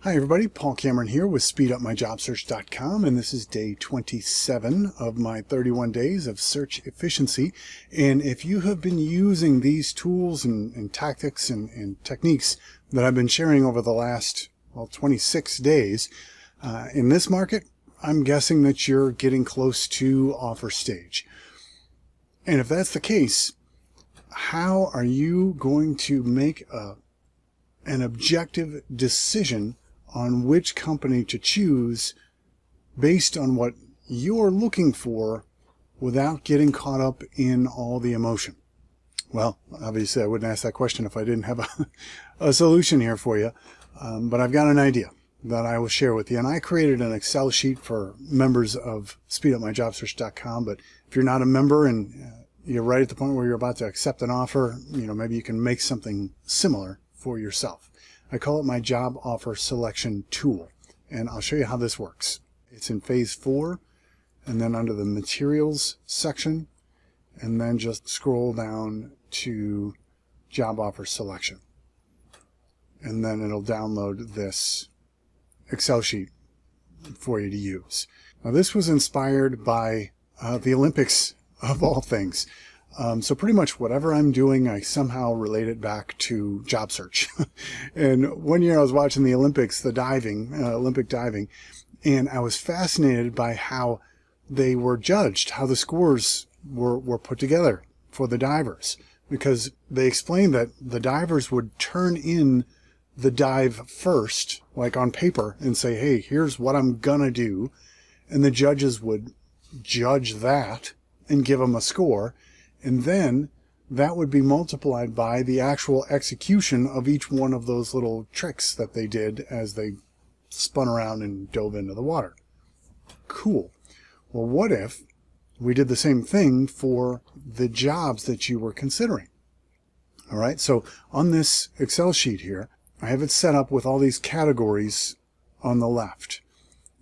Hi everybody, Paul Cameron here with SpeedUpMyJobSearch.com, and this is day 27 of my 31 days of search efficiency. And if you have been using these tools and tactics and techniques that I've been sharing over the last 26 days in this market, I'm guessing that you're getting close to offer stage. And if that's the case, how are you going to make an objective decision on which company to choose based on what you're looking for without getting caught up in all the emotion? Well, obviously I wouldn't ask that question if I didn't have a solution here for you, but I've got an idea that I will share with you. And I created an Excel sheet for members of SpeedUpMyJobSearch.com, but if you're not a member and you're right at the point where you're about to accept an offer, maybe you can make something similar for yourself. I call it my job offer selection tool, and I'll show you how this works. It's in phase 4, and then under the materials section, and then just scroll down to job offer selection. And then it'll download this Excel sheet for you to use. Now this was inspired by the Olympics of all things. So pretty much whatever I'm doing, I somehow relate it back to job search. And one year I was watching the Olympics, the diving, Olympic diving, and I was fascinated by how they were judged, how the scores were put together for the divers. Because they explained that the divers would turn in the dive first, like on paper, and say, hey, here's what I'm gonna do. And the judges would judge that and give them a score. And then that would be multiplied by the actual execution of each one of those little tricks that they did as they spun around and dove into the water. Cool. Well, what if we did the same thing for the jobs that you were considering? All right, so on this Excel sheet here, I have it set up with all these categories on the left.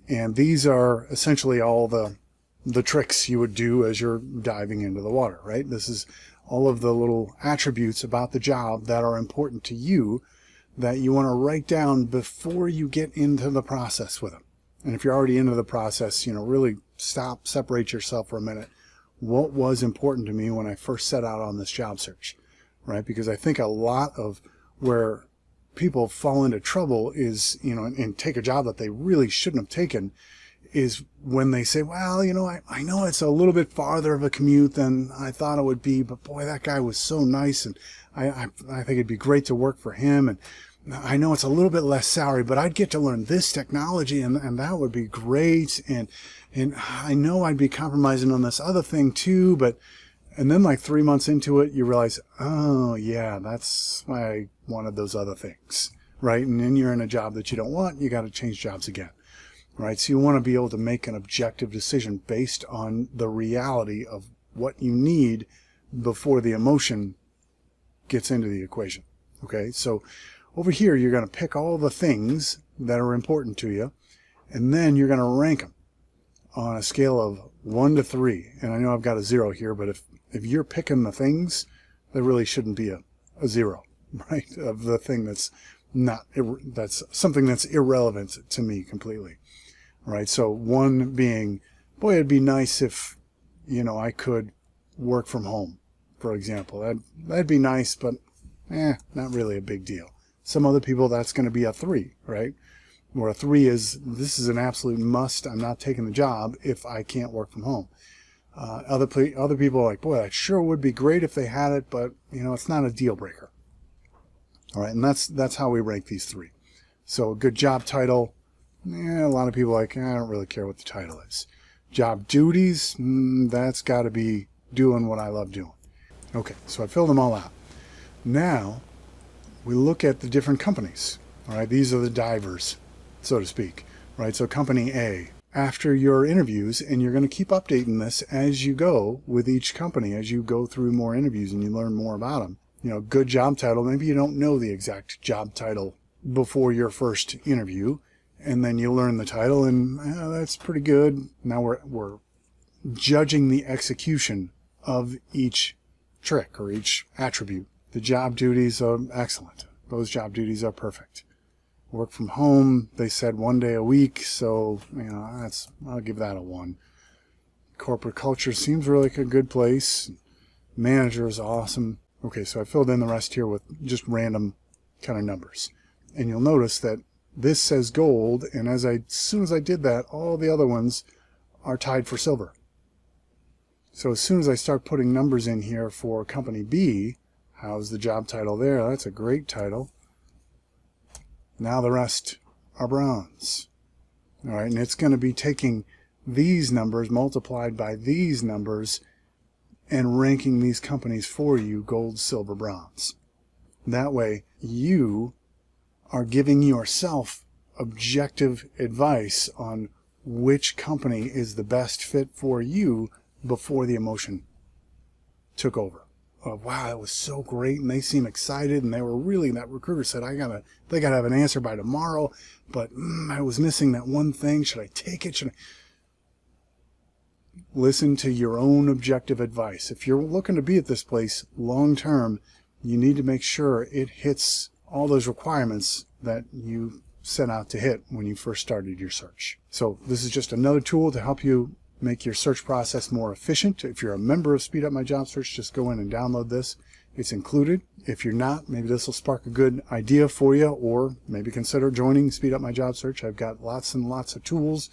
And these are essentially all the tricks you would do as you're diving into the water, right? This is all of the little attributes about the job that are important to you that you want to write down before you get into the process with them. And if you're already into the process, really stop, separate yourself for a minute. What was important to me when I first set out on this job search, right? Because I think a lot of where people fall into trouble is, and take a job that they really shouldn't have taken, is when they say, well, I know it's a little bit farther of a commute than I thought it would be, but boy, that guy was so nice, and I think it'd be great to work for him, and I know it's a little bit less salary, but I'd get to learn this technology, and that would be great, and I know I'd be compromising on this other thing too, and then like 3 months into it, you realize, oh yeah, that's why I wanted those other things, right? And then you're in a job that you don't want, you got to change jobs again. Right, so you want to be able to make an objective decision based on the reality of what you need before the emotion gets into the equation. Okay, so over here you're going to pick all the things that are important to you, and then you're going to rank them on a scale of 1 to 3. And I know I've got a 0 here, but if you're picking the things, there really shouldn't be a 0, right? Of the thing that's something that's irrelevant to me completely. Right, so 1 being, boy, it'd be nice if, I could work from home, for example. That'd be nice, but not really a big deal. Some other people, that's going to be a 3, right? Where a 3 is, this is an absolute must. I'm not taking the job if I can't work from home. Other people are like, boy, that sure would be great if they had it, but, it's not a deal breaker. All right, and that's how we rank these 3. So a good job title. A lot of people are like, I don't really care what the title is. Job duties, that's got to be doing what I love doing. Okay, so I filled them all out. Now, we look at the different companies. All right, these are the divers, so to speak. Right, so company A. After your interviews, and you're going to keep updating this as you go with each company, as you go through more interviews and you learn more about them. Good job title. Maybe you don't know the exact job title before your first interview. And then you learn the title, and that's pretty good. Now we're judging the execution of each trick or each attribute. The job duties are excellent. Those job duties are perfect. Work from home, they said 1 day a week, so I'll give that a 1. Corporate culture seems really like a good place. Manager is awesome. Okay, so I filled in the rest here with just random kind of numbers. And you'll notice that this says gold, and as soon as I did that, all the other ones are tied for silver. So as soon as I start putting numbers in here for company B, how's the job title there? That's a great title. Now the rest are bronze. All right, and it's going to be taking these numbers multiplied by these numbers and ranking these companies for you gold, silver, bronze. That way you are giving yourself objective advice on which company is the best fit for you before the emotion took over. Oh, wow, that was so great, and they seem excited, and they were really, that recruiter said, they gotta have an answer by tomorrow, but I was missing that one thing. Should I take it? Listen to your own objective advice. If you're looking to be at this place long term, you need to make sure it hits all those requirements that you set out to hit when you first started your search. So this is just another tool to help you make your search process more efficient. If you're a member of Speed Up My Job Search, just go in and download this. It's included. If you're not, maybe this will spark a good idea for you, or maybe consider joining Speed Up My Job Search. I've got lots and lots of tools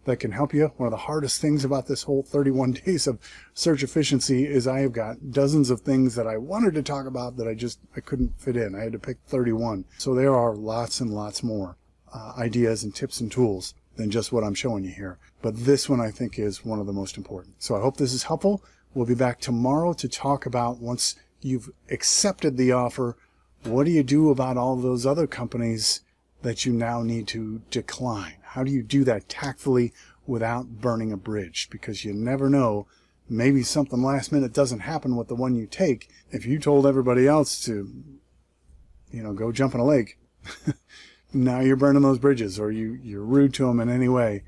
that can help you. One of the hardest things about this whole 31 days of search efficiency is I have got dozens of things that I wanted to talk about that I couldn't fit in. I had to pick 31. So there are lots and lots more ideas and tips and tools than just what I'm showing you here. But this one I think is one of the most important. So I hope this is helpful. We'll be back tomorrow to talk about, once you've accepted the offer, what do you do about all those other companies that you now need to decline? How do you do that tactfully without burning a bridge? Because you never know, maybe something last minute doesn't happen with the one you take. If you told everybody else to, go jump in a lake, now you're burning those bridges, or you're rude to them in any way,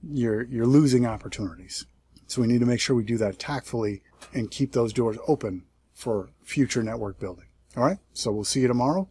you're losing opportunities. So we need to make sure we do that tactfully and keep those doors open for future network building. All right, so we'll see you tomorrow.